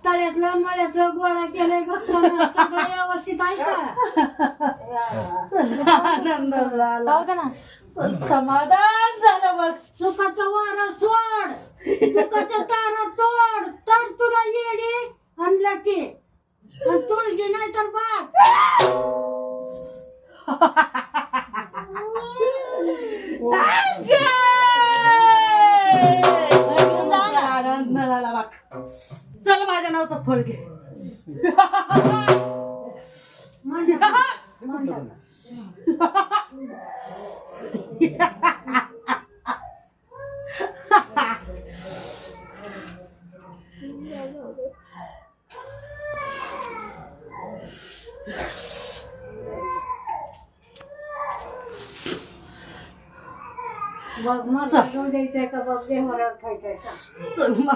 तळ्यातलं मळ्यातलं गोळा केलंय बघ सगळं व्यवस्थित आहे का आनंद झाला समाधान झालं बघ सुखाचं वारं सोड सुखाचं तारा तोड तर तुला येडी आणला की तुळशी नाही तर बाग आनंद झाला बघ चल माझ्या नावचं फळ घे बघ मग द्यायचंय का बघ देवाला खायचंय का